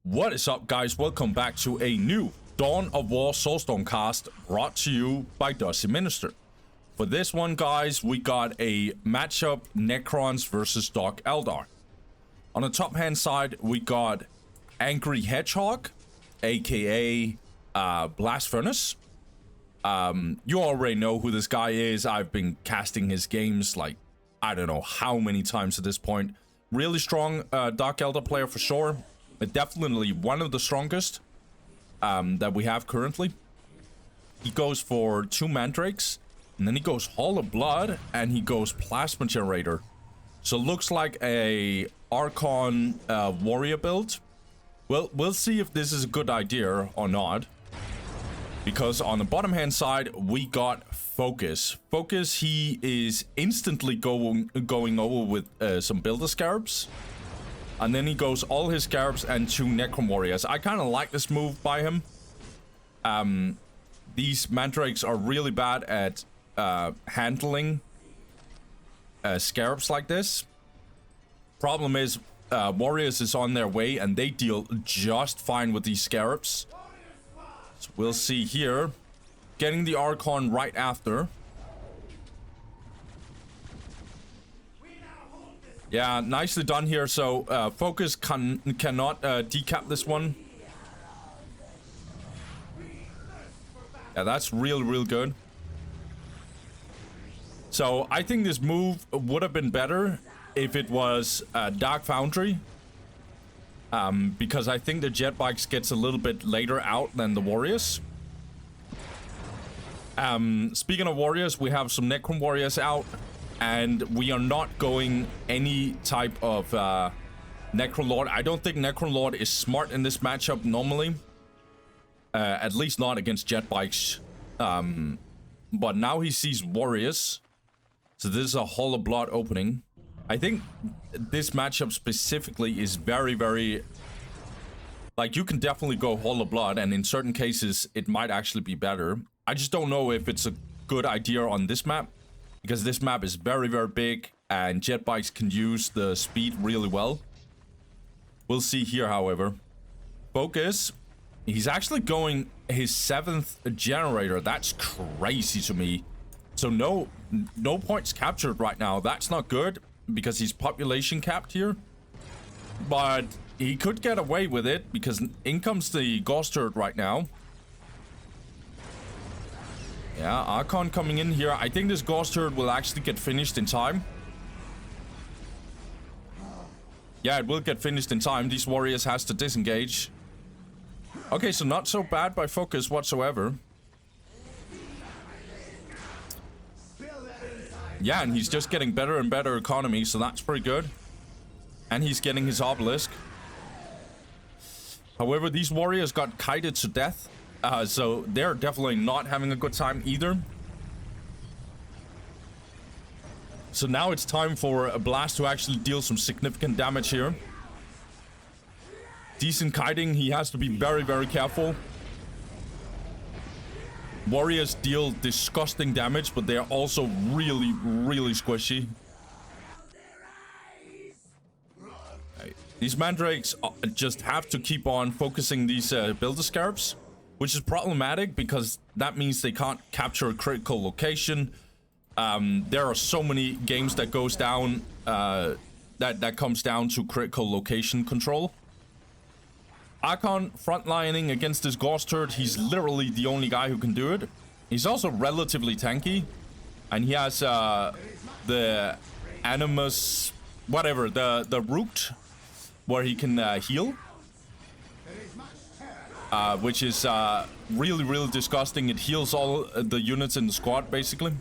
What is up, guys? Welcome back to a new Dawn of War Soulstorm cast brought to you by Dusty Minister. For this one, guys, we got a matchup Necrons versus Dark Eldar. On the top hand side, we got Angry Hedgehog, aka Theblastfurnace. You already know who this guy is. I've been casting his games like I don't know how many times at this point. Really strong Dark Eldar player for sure. Definitely one of the strongest that we have currently. He goes for 2 mandrakes, and then he goes Hall of Blood, and he goes Plasma Generator. So looks like a Archon warrior build. Well, we'll see if this is a good idea or not. Because on the bottom hand side, we got Focus. Focus, he is instantly going over with some Builder Scarabs. And then he goes all his Scarabs and 2 Necron Warriors. I kind of like this move by him. These Mandrakes are really bad at handling Scarabs like this. Problem is, Warriors is on their way and they deal just fine with these Scarabs. So we'll see here. Getting the Archon right after. Yeah, nicely done here. So Focus cannot decap this one. Yeah, that's real good. So I think this move would have been better if it was Dark Foundry. Because I think the jet bikes gets a little bit later out than the warriors. Speaking of warriors, we have some Necron warriors out. And we are not going any type of Necron Lord. I don't think Necron Lord is smart in this matchup normally. At least not against jet bikes. But now he sees warriors. So this is a Hall of Blood opening. I think this matchup specifically is very... Like, you can definitely go Hall of Blood. And in certain cases, it might actually be better. I just don't know if it's a good idea on this map. Because this map is very big, and jet bikes can use the speed really well. We'll see here, however. Focus. He's actually going his 7th generator. That's crazy to me. So no points captured right now. That's not good, because he's population capped here. But he could get away with it, because in comes the Ghost Turret right now. Yeah, Archon coming in here. I think this Ghost Turret will actually get finished in time. Yeah, it will get finished in time. These warriors has to disengage. Okay, so not so bad by Focus whatsoever. Yeah, and he's just getting better and better economy, so that's pretty good. And he's getting his obelisk. However, these warriors got kited to death. So they're definitely not having a good time either. So now it's time for a Blast to actually deal some significant damage here. Decent kiting, he has to be very careful. Warriors deal disgusting damage, but they're also really squishy. These mandrakes just have to keep on focusing these Builder Scarabs. Which is problematic because that means they can't capture a critical location. There are so many games that goes down, that comes down to critical location control. Archon frontlining against this Ghost Turret. He's literally the only guy who can do it. He's also relatively tanky. And he has the Animus, whatever, the Root, where he can heal. Which is really disgusting. It heals all the units in the squad, basically.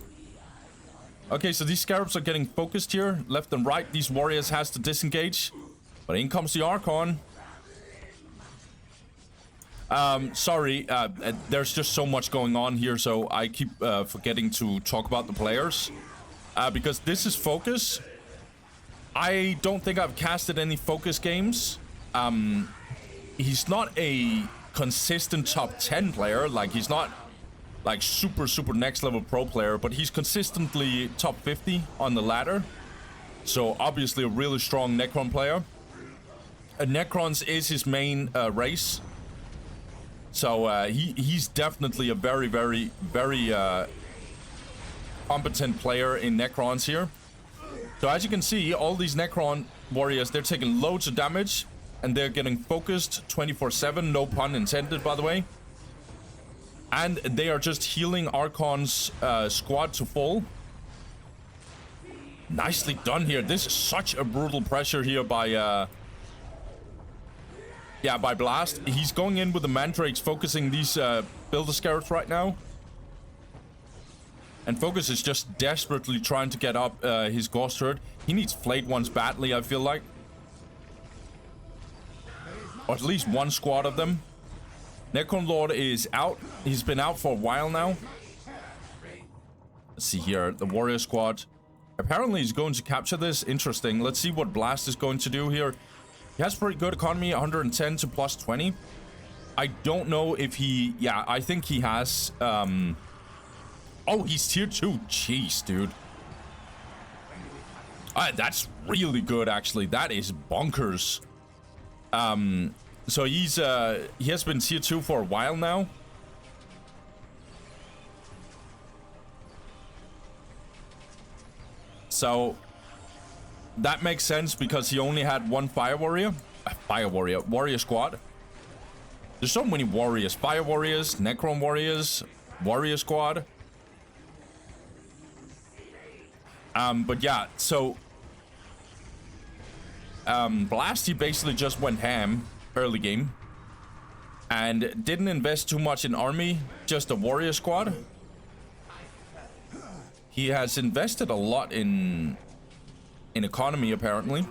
Okay, so these Scarabs are getting focused here. Left and right, these warriors has to disengage. But in comes the Archon. Sorry, there's just so much going on here, so I keep forgetting to talk about the players. Because this is Focus. I don't think I've casted any Focus games. He's not a consistent top 10 player. Like, he's not like super next level pro player, but he's consistently top 50 on the ladder. So obviously a really strong Necron player. Necrons is his main race. So he's definitely a very, very, very competent player in Necrons here. So as you can see, all these Necron warriors, they're taking loads of damage. And they're getting focused 24/7, no pun intended, by the way. And they are just healing Archon's squad to full. Nicely done here. This is such a brutal pressure here by by Blast. He's going in with the Mandrakes, focusing these Builder Scarabs right now. And Focus is just desperately trying to get up his Ghost Herd. He needs Flayed Ones badly, I feel like. Or at least one squad of them. Necron Lord is out. He's been out for a while now. Let's see here. The Warrior Squad. Apparently he's going to capture this. Interesting. Let's see what Blast is going to do here. He has pretty good economy. 110 to plus 20. I don't know if he... Yeah, I think he has... Oh, he's tier 2. Jeez, dude. That's really good, actually. That is bonkers. So he has been tier 2 for a while now. So that makes sense because he only had one warrior squad. There's so many warriors, fire warriors, Necron warriors, warrior squad. But yeah, so Blast, he basically just went ham early game and didn't invest too much in army, just a warrior squad. He has invested a lot in economy, apparently,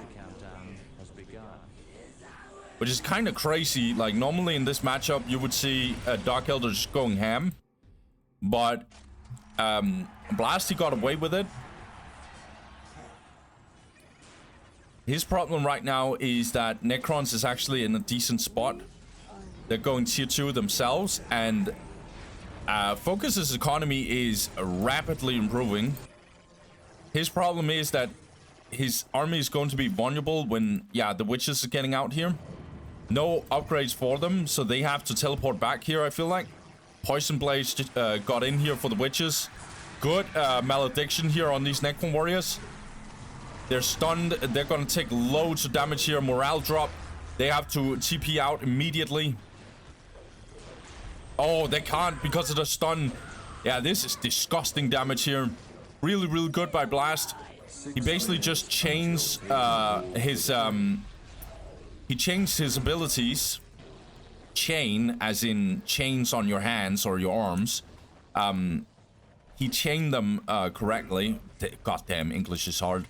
which is kind of crazy. Like, normally in this matchup you would see Dark Eldar just going ham, but Blast, he got away with it. His problem right now is that Necrons is actually in a decent spot. They're going tier 2 themselves, and Focus's economy is rapidly improving. His problem is that his army is going to be vulnerable when, the witches are getting out here. No upgrades for them, so they have to teleport back here, I feel like. Poison Blades just, got in here for the witches. Good malediction here on these Necron warriors. They're stunned. They're going to take loads of damage here. Morale drop. They have to TP out immediately. Oh, they can't because of the stun. Yeah, this is disgusting damage here. Really, really good by Blast. He basically just chains he changed his abilities. Chain, as in chains on your hands or your arms. He chained them correctly. Goddamn, English is hard.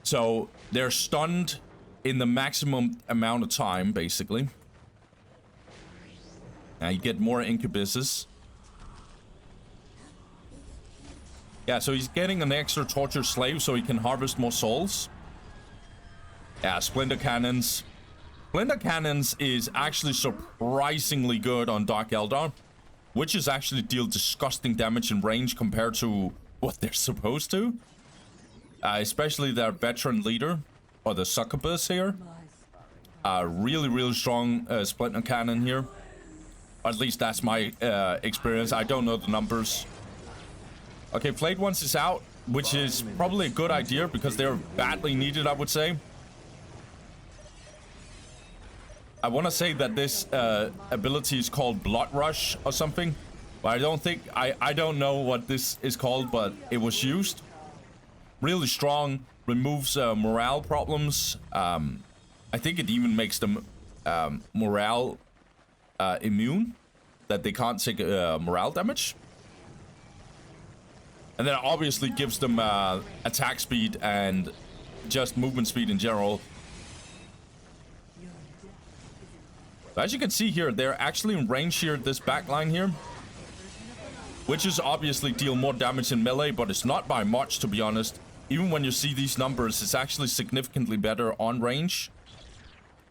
So they're stunned in the maximum amount of time, basically. Now you get more incubuses. Yeah, so he's getting an extra torture slave so he can harvest more souls. Yeah, Splinter Cannons. Splinter Cannons is actually surprisingly good on Dark Eldar, which is actually deal disgusting damage in range compared to what they're supposed to. Especially their veteran leader, or the succubus here. Really, really strong Splinter Cannon here. Or at least that's my experience. I don't know the numbers. Okay, Flayed Ones is out, which is probably a good idea because they're badly needed, I would say. I want to say that this ability is called Blood Rush or something. But I don't think... I don't know what this is called, but it was used. Really strong, removes morale problems. I think it even makes them morale immune, that they can't take morale damage. And then it obviously gives them attack speed and just movement speed in general. But as you can see here, they're actually in range here, this backline here. Witches obviously deal more damage in melee, but it's not by much, to be honest. Even when you see these numbers, it's actually significantly better on range.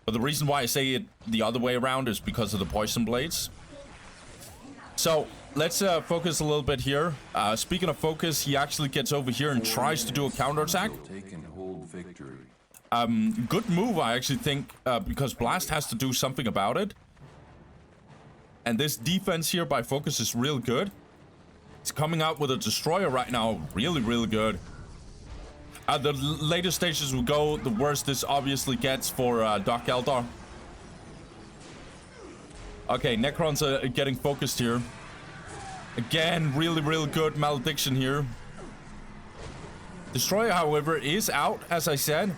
But the reason why I say it the other way around is because of the poison blades. So let's focus a little bit here. Speaking of focus, he actually gets over here and tries to do a counterattack. Good move, I actually think, because Blast has to do something about it. And this defense here by Focus is real good. It's coming out with a Destroyer right now. Really, really good. The later stages we go, the worse this obviously gets for Dark Eldar. Okay, Necrons are getting focused here. Again, really, really good Malediction here. Destroyer, however, is out, as I said.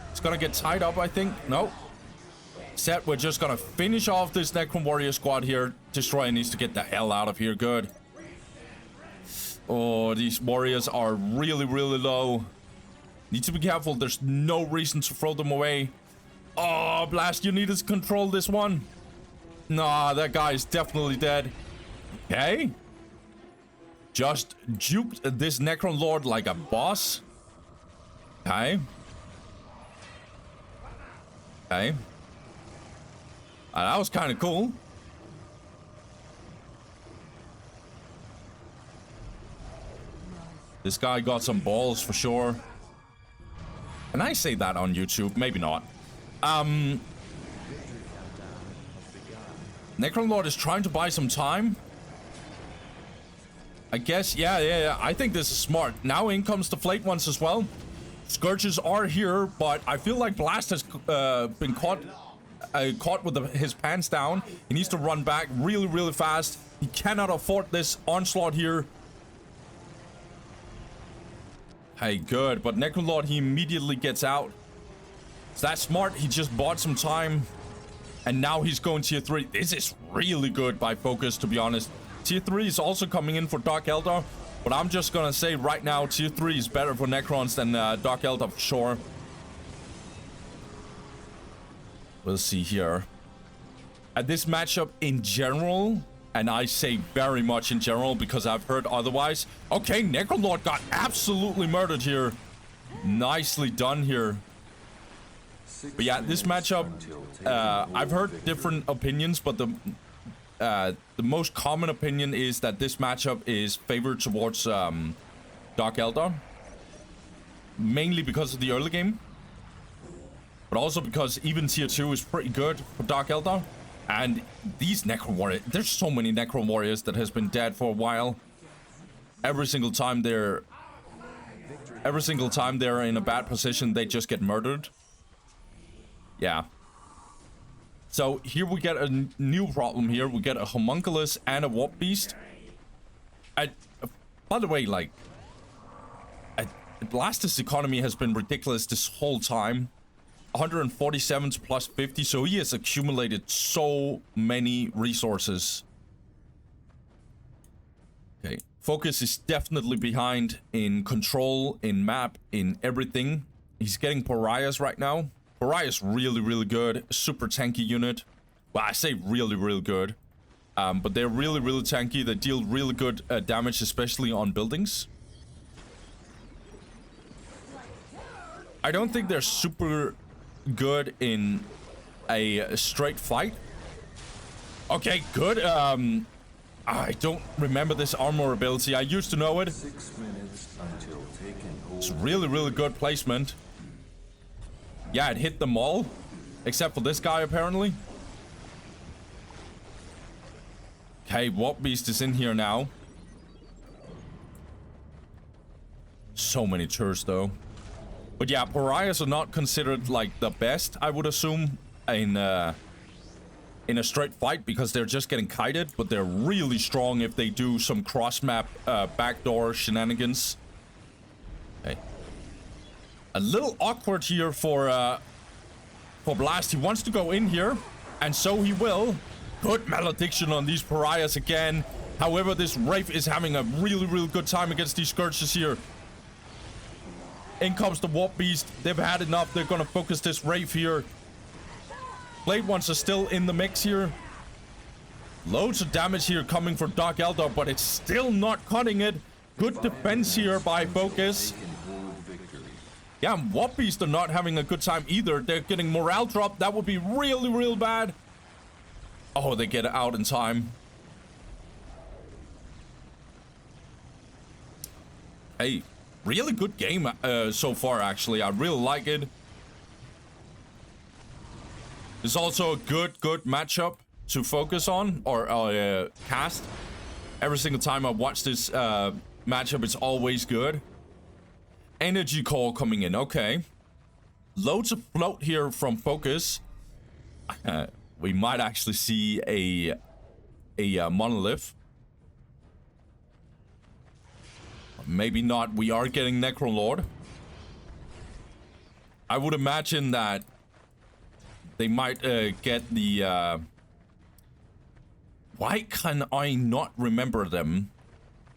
It's gonna get tied up, I think. No. Said we're just gonna finish off this Necron Warrior squad here. Destroyer needs to get the hell out of here. Good. Oh, these warriors are really, really low. Need to be careful. There's no reason to throw them away. Oh, Blast, you need to control this one. Nah, that guy is definitely dead. Okay. Just juked this Necron Lord like a boss. Okay. Okay. That was kind of cool. This guy got some balls for sure. Can I say that on YouTube? Maybe not. Necron Lord is trying to buy some time. I guess, yeah. I think this is smart. Now in comes the Flayed Ones as well. Scourges are here, but I feel like Blast has been caught with his pants down. He needs to run back really, really fast. He cannot afford this onslaught here. Hey, good, but Necron Lord, he immediately gets out. Is that smart? He just bought some time. And now he's going tier 3. This is really good by Focus, to be honest. Tier 3 is also coming in for Dark Eldar. But I'm just gonna say right now, tier 3 is better for Necrons than Dark Eldar for sure. We'll see here. At this matchup in general, and I say very much in general because I've heard otherwise. Okay, Necron Lord got absolutely murdered here. Nicely done here. But yeah, this matchup, I've heard different opinions, but the most common opinion is that this matchup is favored towards Dark Eldar. Mainly because of the early game. But also because even tier 2 is pretty good for Dark Eldar. And these Necron Warriors, there's so many Necron Warriors that has been dead for a while. Every single time they're in a bad position, they just get murdered. Yeah. So here we get a new problem here. We get a Homunculus and a Warp Beast. By the way, like, Blastus' economy has been ridiculous this whole time. 147 to plus 50, so he has accumulated so many resources. Okay, Focus is definitely behind in control, in map, in everything. He's getting Pariahs right now. Pariah's really, really good. Super tanky unit. Well, I say really, really good. But they're really, really tanky. They deal really good damage, especially on buildings. I don't think they're super good in a straight fight. Okay, good. I don't remember this armor ability. I used to know it. 6 minutes until taking hold. It's really, really good placement. Yeah, it hit them all. Except for this guy, apparently. Okay, Warp Beast is in here now. So many turrets, though. But yeah, Pariahs are not considered, like, the best, I would assume, in a straight fight, because they're just getting kited, but they're really strong if they do some cross-map backdoor shenanigans. Okay. A little awkward here for Blast. He wants to go in here, and so he will. Good Malediction on these Pariahs again. However, this Wraith is having a really, really good time against these Scourges here. In comes the Warp Beast. They've had enough. They're gonna focus this Wraith here. Flayed Ones are still in the mix here. Loads of damage here coming for Dark Eldar, but it's still not cutting it. Good defense here by Focus. Yeah, Warp Beast are not having a good time either. They're getting morale drop. That would be really, real bad. Oh, they get out in time. Hey, really good game so far, actually. I really like it. It's also a good matchup to focus on or cast. Every single time I watch this matchup, it's always good. Energy core coming in. Okay. Loads of float here from focus. We might actually see a monolith. Maybe not. We are getting Necrolord. I would imagine that they might get the... Why can I not remember them?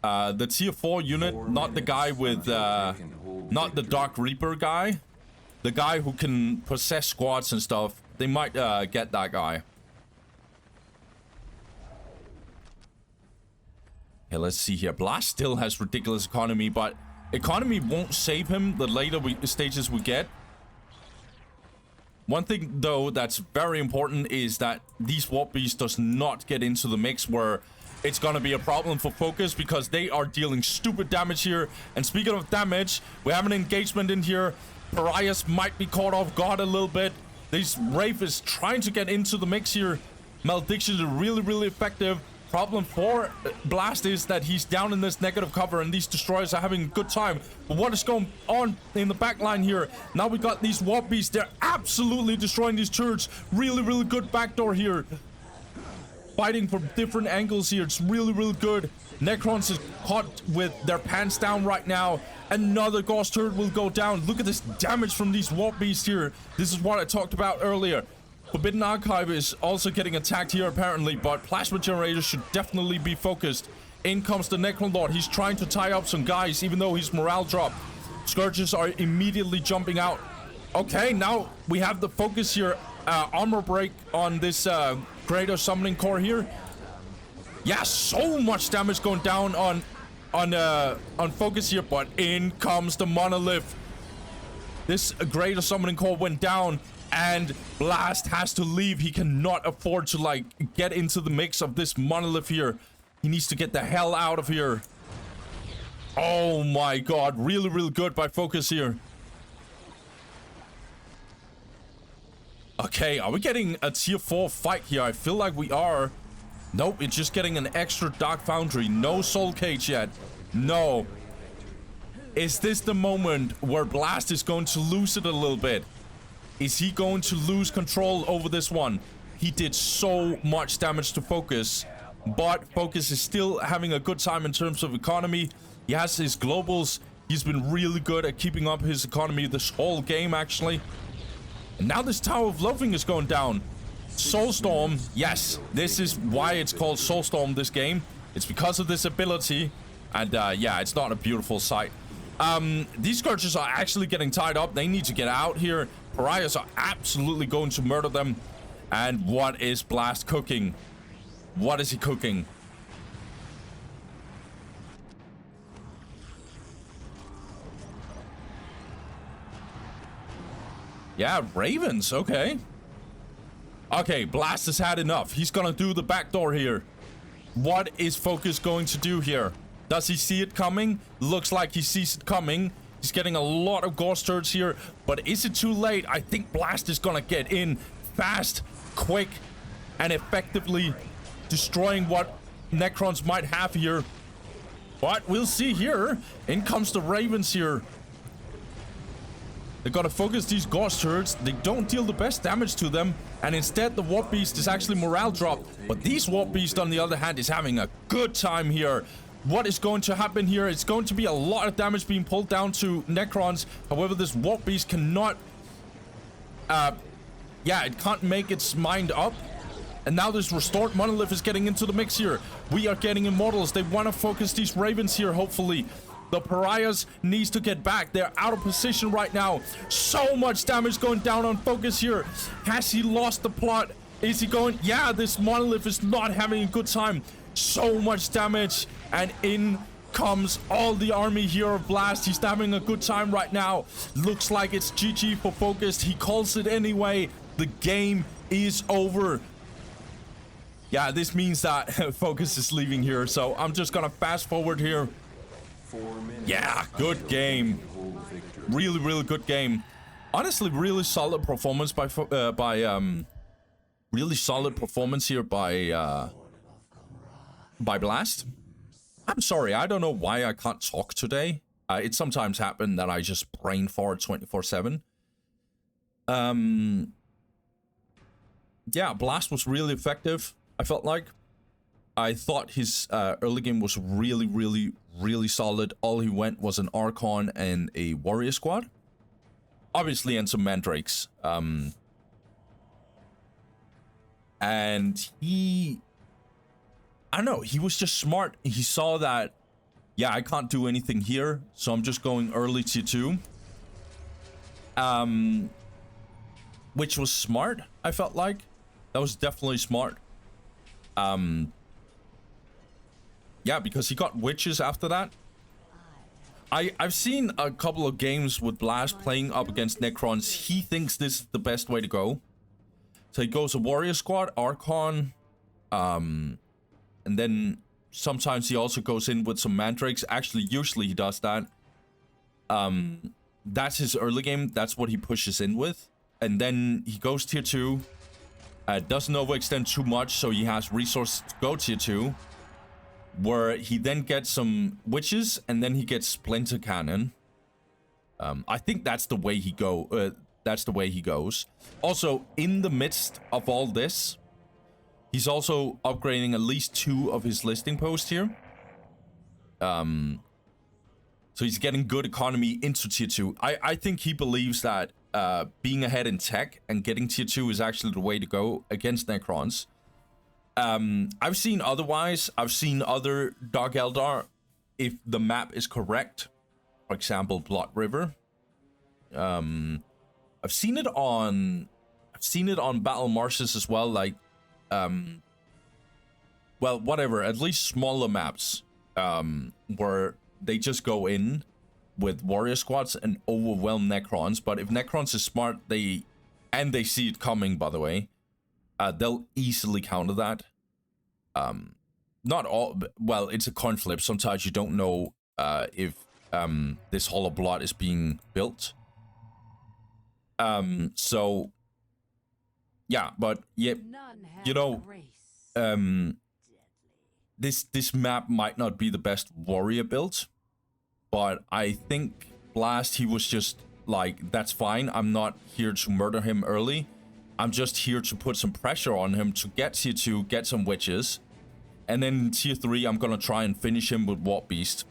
The tier 4 unit, not the guy with... not the Dark Reaper guy. The guy who can possess squads and stuff. They might get that guy. Okay, let's see here. Blast still has ridiculous economy, but economy won't save him the later stages we get. One thing, though, that's very important is that these Warp Beasts does not get into the mix where it's gonna be a problem for focus because they are dealing stupid damage here. And speaking of damage, we have an engagement in here. Pariahs might be caught off guard a little bit. This Wraith is trying to get into the mix here. Malediction is really effective. Problem for Blast is that he's down in this negative cover and these destroyers are having a good time. But what is going on in the back line here? Now we got these Warp Beasts. They're absolutely destroying these turrets. Really good backdoor here. Fighting from different angles here. It's really good. Necrons is caught with their pants down right now. Another Ghost turret will go down. Look at this damage from these Warp Beasts here. This is what I talked about earlier. Forbidden Archive is also getting attacked here apparently, but Plasma Generator should definitely be focused. In comes the Necron Lord. He's trying to tie up some guys even though his morale dropped. Scourges are immediately jumping out. Okay, now we have the focus here. Armor break on this Greater Summoning Core here. Yeah, so much damage going down on focus here, but in comes the Monolith. This Greater Summoning Core went down. And Blast has to leave. He cannot afford to, like, get into the mix of this monolith here. He needs to get the hell out of here. Oh my god. Really good by focus here. Okay, are we getting a tier 4 fight here? I feel like we are. Nope, it's just getting an extra Dark Foundry. No Soul Cage yet. No. Is this the moment where Blast is going to lose it a little bit? Is he going to lose control over this one? He did so much damage to Focus, but Focus is still having a good time in terms of economy. He has his globals. He's been really good at keeping up his economy this whole game, actually. And now this Tower of Loathing is going down. Soulstorm, yes, this is why it's called Soulstorm, this game. It's because of this ability. And yeah, it's not a beautiful sight. These Scourges are actually getting tied up. They need to get out here. Pariahs are absolutely going to murder them. And what is Blast cooking? What is he cooking? Yeah, Ravens, okay. Okay, Blast has had enough. He's gonna do the backdoor here. What is Focus going to do here? Does he see it coming? Looks like he sees it coming. He's getting a lot of Ghost turrets here, but is it too late? I think Blast is gonna get in fast, quick, and effectively destroying what Necrons might have here. But we'll see here. In comes the Ravens here. They gotta focus these Ghost turrets. They don't deal the best damage to them, and instead the Warp Beast is actually morale dropped. But these Warp Beast, on the other hand, is having a good time here. What is going to happen here? It's going to be a lot of damage being pulled down to Necrons. However, this Warp Beast cannot... yeah, it can't make its mind up. And now this Restored Monolith is getting into the mix here. We are getting Immortals. They want to focus these Ravens here, hopefully. The Pariahs needs to get back. They're out of position right now. So much damage going down on Focus here. Has he lost the plot? Is he going... Yeah, this Monolith is not having a good time. So much damage, and in comes all the army here of Blast. He's having a good time right now. Looks like it's GG for Focus. He calls it anyway. The game is over. Yeah, this means that Focus is leaving here, so I'm just gonna fast forward here. Yeah, good game. Really good game. Honestly, really solid performance by really solid performance here by Blast. I'm sorry, I don't know why I can't talk today. It sometimes happens that I just brain fart 24/7. Yeah, Blast was really effective, I felt like. I thought his early game was really, really, really solid. All he went was an Archon and a Warrior Squad. Obviously, and some Mandrakes. And he... I don't know, he was just smart. He saw that, yeah, I can't do anything here, so I'm just going early tier 2. Which was smart, I felt like. That was definitely smart. Yeah, because he got witches after that. I've seen a couple of games with Blast playing up against Necrons. He thinks this is the best way to go. So he goes a Warrior Squad, Archon, and then sometimes he also goes in with some Mandrakes. Actually, usually he does that. That's his early game. That's what he pushes in with. And then he goes tier 2. Doesn't overextend too much, so he has resources to go tier 2. Where he then gets some witches, and then he gets Splinter Cannon. I think that's the way he goes. Also, in the midst of all this, he's also upgrading at least 2 of his listing posts here. So he's getting good economy into tier 2. I think he believes that being ahead in tech and getting tier 2 is actually the way to go against Necrons. I've seen otherwise. I've seen other Dark Eldar, if the map is correct. For example, Blood River. I've seen it on Battle Marshes as well. Like, well, whatever. At least smaller maps, where they just go in with warrior squads and overwhelm Necrons. But if Necrons is smart, they see it coming. By the way. They'll easily counter that. Not all... Well, it's a coin flip. Sometimes you don't know if this Hollow Blood is being built. So... Yeah, but... Yeah, you know... This map might not be the best warrior build. But I think Blast, he was just like, that's fine. I'm not here to murder him early. I'm just here to put some pressure on him to get tier 2, get some witches. And then tier 3, I'm gonna try and finish him with Warp Beast.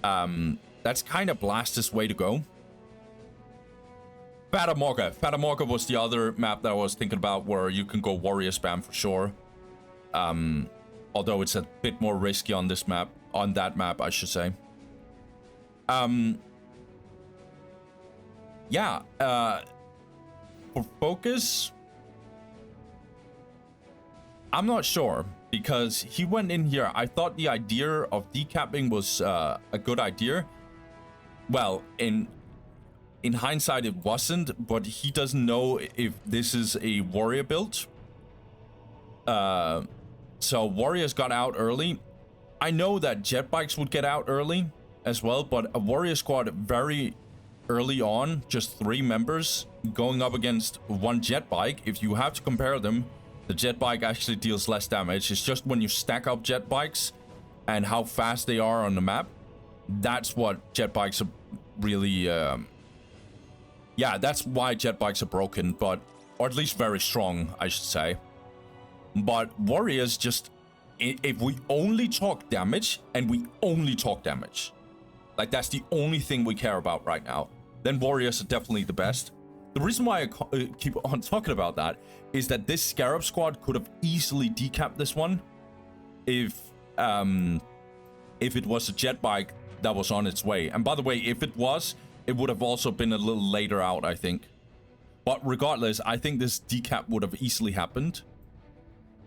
That's kind of Blast's way to go. Fatamorga. Fatamorga was the other map that I was thinking about where you can go warrior spam for sure. Although it's a bit more risky on this map. On that map, I should say. Yeah, for focus, I'm not sure, because he went in here. I thought the idea of decapping was a good idea. Well, in hindsight, it wasn't, but he doesn't know if this is a warrior build. So warriors got out early. I know that jet bikes would get out early as well, but a warrior squad very early on, just 3 members going up against 1 jet bike. If you have to compare them, the jet bike actually deals less damage. It's just when you stack up jet bikes and how fast they are on the map, that's what jet bikes are really... yeah, that's why jet bikes are broken, but... Or at least very strong, I should say. But warriors just... If we only talk damage, and we only talk damage, like that's the only thing we care about right now, then warriors are definitely the best. The reason why I keep on talking about that is that this Scarab squad could have easily decapped this one if it was a jet bike that was on its way. And by the way, if it was, it would have also been a little later out, I think. But regardless, I think this decap would have easily happened.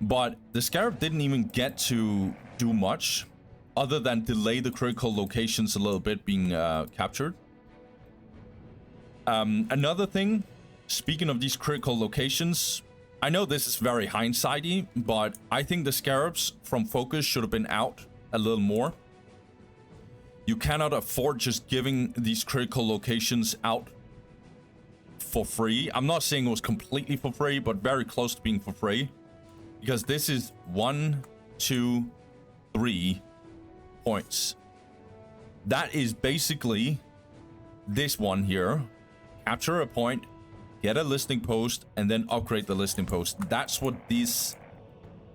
But the Scarab didn't even get to do much other than delay the critical locations a little bit being captured. Another thing, speaking of these critical locations, I know this is very hindsighty, but I think the Scarabs from Focus should have been out a little more. You cannot afford just giving these critical locations out for free. I'm not saying it was completely for free, but very close to being for free. Because this is 1, 2, 3 points. That is basically this one here. Capture a point, get a listing post, and then upgrade the listing post. That's what these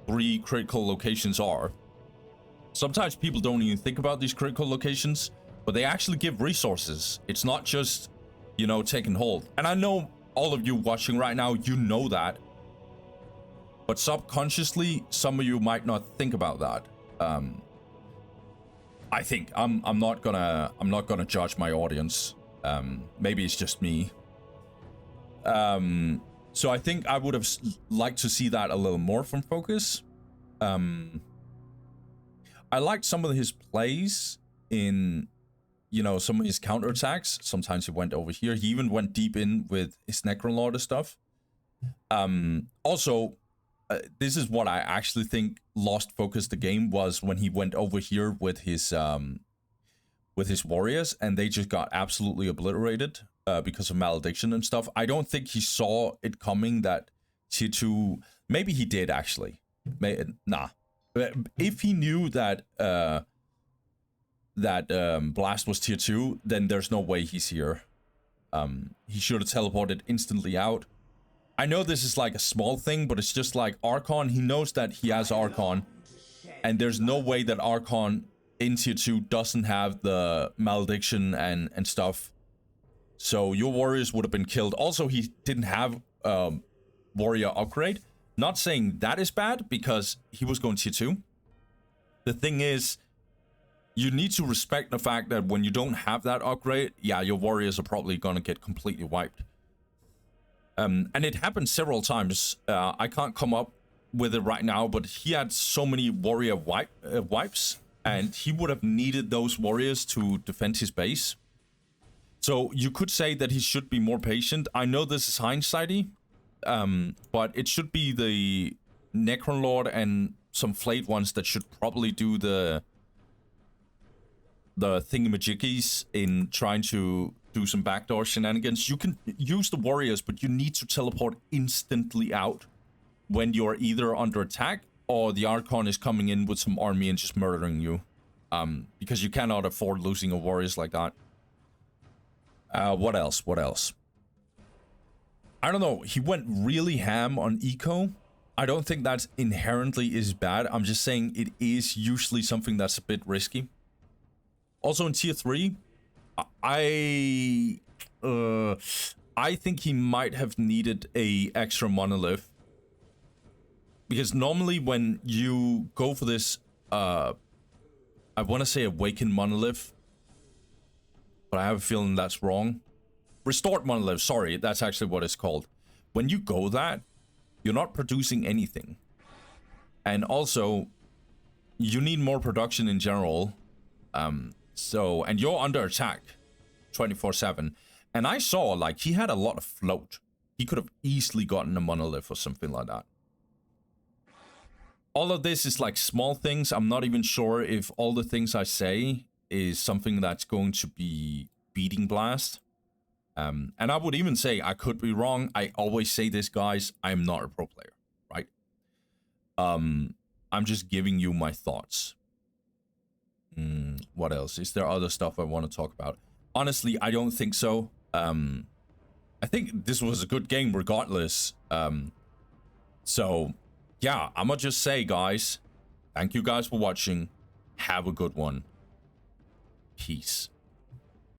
3 critical locations are. Sometimes people don't even think about these critical locations, but they actually give resources. It's not just, you know, taking hold. And I know all of you watching right now, you know that. But subconsciously, some of you might not think about that. I think I'm not gonna judge my audience. Maybe it's just me. So I think I would have liked to see that a little more from Focus. I liked some of his plays in, you know, some of his counterattacks. Sometimes he went over here. He even went deep in with his Necron Lord and stuff. Also, this is what I actually think lost focus the game was when he went over here with his warriors and they just got absolutely obliterated because of malediction and stuff. I don't think he saw it coming that tier 2. Maybe he did actually. Nah. If he knew that Blast was tier 2, then there's no way he's here. He should have teleported instantly out. I know this is like a small thing, but it's just like Archon. He knows that he has Archon, and there's no way that Archon in tier 2 doesn't have the malediction and stuff. So your warriors would have been killed. Also, he didn't have warrior upgrade. Not saying that is bad, because he was going tier 2. The thing is, you need to respect the fact that when you don't have that upgrade, yeah, your warriors are probably going to get completely wiped. And it happened several times. I can't come up with it right now, but he had so many warrior wipes, and he would have needed those warriors to defend his base. So you could say that he should be more patient. I know this is hindsighty, but it should be the Necron Lord and some flayed ones that should probably do the thingamajiggies in trying to do some backdoor shenanigans. You can use the warriors, but you need to teleport instantly out when you're either under attack or the Archon is coming in with some army and just murdering you. Because you cannot afford losing your warriors like that. What else? What else? I don't know. He went really ham on eco. I don't think that inherently is bad. I'm just saying it is usually something that's a bit risky. Also in tier 3, I think he might have needed a extra monolith. Because normally when you go for this, I want to say awakened monolith, but I have a feeling that's wrong. Restored monolith, sorry, that's actually what it's called. When you go that, you're not producing anything. And also, you need more production in general. And you're under attack 24/7. And I saw, like, he had a lot of float. He could have easily gotten a monolith or something like that. All of this is like small things. I'm not even sure if all the things I say is something that's going to be beating Blast. And I would even say I could be wrong. I always say this, guys. I'm not a pro player, right? I'm just giving you my thoughts. What else? Is there other stuff I want to talk about? Honestly, I don't think so. I think this was a good game regardless. So, yeah, I'm gonna just say, guys, thank you guys for watching. Have a good one. Peace.